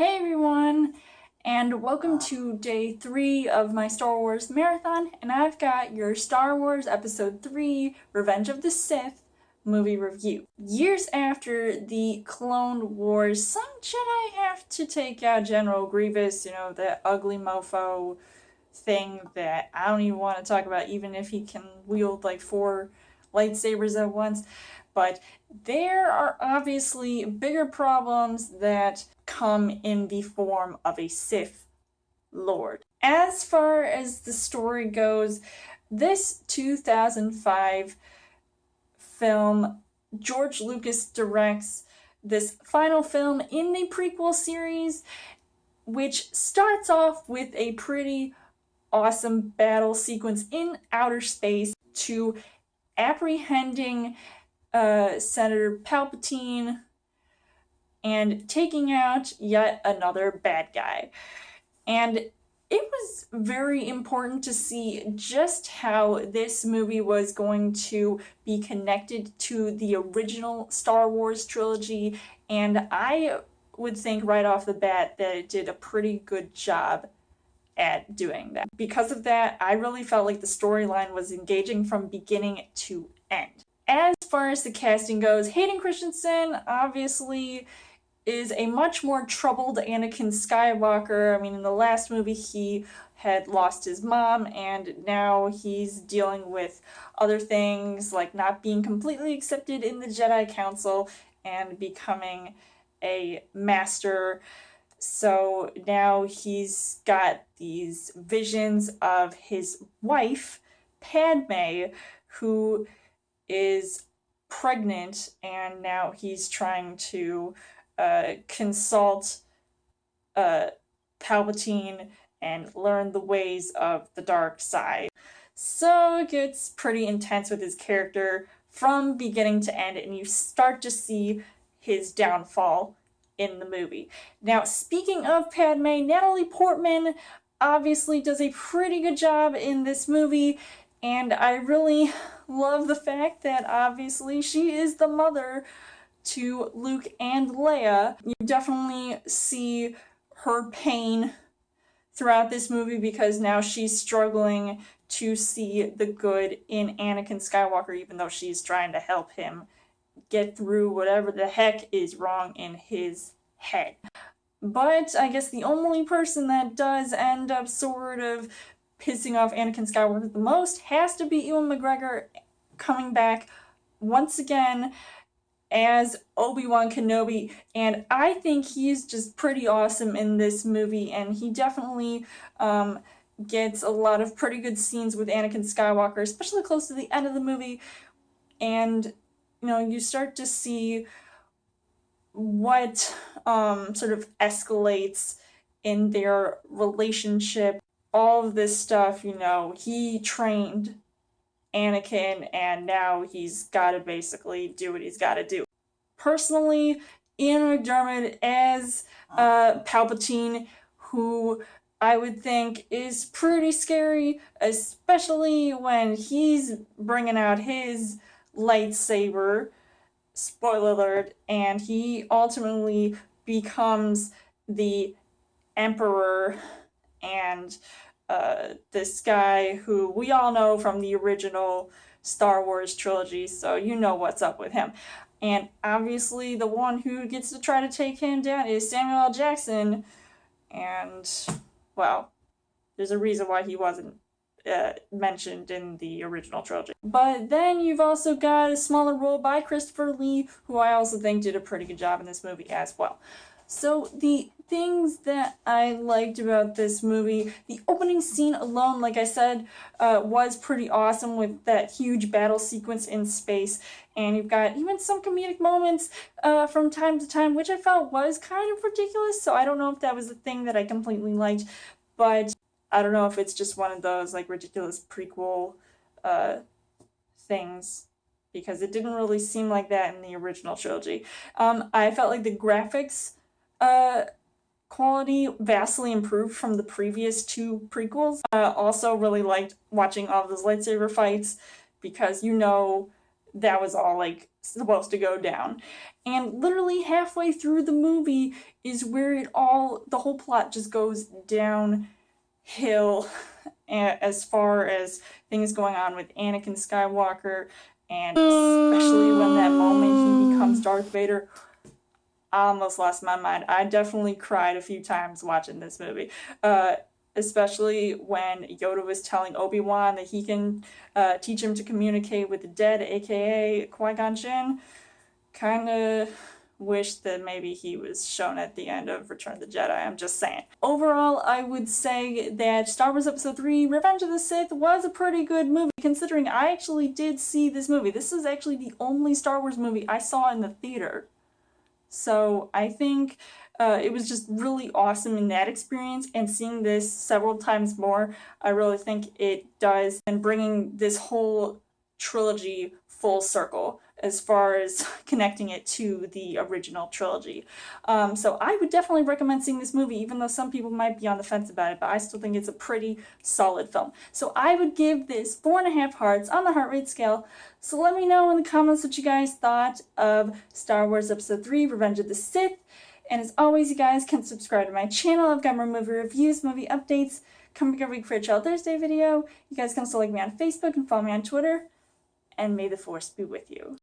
Hey everyone, and welcome to day 3 of my Star Wars marathon, and I've got your Star Wars Episode 3 Revenge of the Sith movie review. Years after the Clone Wars, some Jedi have to take out General Grievous, that ugly mofo thing that I don't even want to talk about, even if he can wield like 4 lightsabers at once. But there are obviously bigger problems that come in the form of a Sith Lord. As far as the story goes, this 2005 film, George Lucas directs this final film in the prequel series, which starts off with a pretty awesome battle sequence in outer space to apprehending Senator Palpatine and taking out yet another bad guy. And it was very important to see just how this movie was going to be connected to the original Star Wars trilogy, and I would think right off the bat that it did a pretty good job at doing that. Because of that, I really felt like the storyline was engaging from beginning to end. As far as the casting goes, Hayden Christensen obviously is a much more troubled Anakin Skywalker. I mean, in the last movie, he had lost his mom, and now he's dealing with other things, like not being completely accepted in the Jedi Council and becoming a master. So now he's got these visions of his wife, Padme, who is pregnant, and now he's trying to consult Palpatine and learn the ways of the dark side. So it gets pretty intense with his character from beginning to end, and you start to see his downfall in the movie. Now, speaking of Padme, Natalie Portman obviously does a pretty good job in this movie, and I really love the fact that obviously she is the mother to Luke and Leia. You definitely see her pain throughout this movie because now she's struggling to see the good in Anakin Skywalker, even though she's trying to help him get through whatever the heck is wrong in his head. But I guess the only person that does end up sort of pissing off Anakin Skywalker the most has to be Ewan McGregor, coming back once again as Obi-Wan Kenobi, and I think he's just pretty awesome in this movie, and he definitely gets a lot of pretty good scenes with Anakin Skywalker, especially close to the end of the movie, and you start to see what sort of escalates in their relationship. All of this stuff, he trained Anakin, and now he's got to basically do what he's got to do. Personally, Ian McDiarmid as Palpatine, who I would think is pretty scary, especially when he's bringing out his lightsaber, spoiler alert, and he ultimately becomes the Emperor, and this guy who we all know from the original Star Wars trilogy, so you know what's up with him. And obviously the one who gets to try to take him down is Samuel L. Jackson, and, well, there's a reason why he wasn't mentioned in the original trilogy. But then you've also got a smaller role by Christopher Lee, who I also think did a pretty good job in this movie as well. So the things that I liked about this movie, the opening scene alone, like I said, was pretty awesome with that huge battle sequence in space, and you've got even some comedic moments from time to time, which I felt was kind of ridiculous, so I don't know if that was the thing that I completely liked, but I don't know if it's just one of those like ridiculous prequel things, because it didn't really seem like that in the original trilogy. I felt like the graphics quality vastly improved from the previous 2 prequels. Also really liked watching all those lightsaber fights, because that was all like supposed to go down. And literally halfway through the movie is where the whole plot just goes downhill as far as things going on with Anakin Skywalker, and especially when that moment he becomes Darth Vader. I almost lost my mind. I definitely cried a few times watching this movie. Especially when Yoda was telling Obi-Wan that he can teach him to communicate with the dead, aka Qui-Gon Jinn. Kinda wish that maybe he was shown at the end of Return of the Jedi, I'm just saying. Overall, I would say that Star Wars Episode 3 Revenge of the Sith was a pretty good movie, considering I actually did see this movie. This is actually the only Star Wars movie I saw in the theater. So I think it was just really awesome in that experience, and seeing this several times more, I really think it does, and bringing this whole trilogy full circle as far as connecting it to the original trilogy. So I would definitely recommend seeing this movie, even though some people might be on the fence about it, but I still think it's a pretty solid film. So I would give this 4.5 hearts on the heart rate scale. So let me know in the comments what you guys thought of Star Wars Episode 3 Revenge of the Sith. And as always, you guys can subscribe to my channel. I've got more movie reviews, movie updates coming every week for a Child Thursday video. You guys can also like me on Facebook and follow me on Twitter. And may the Force be with you.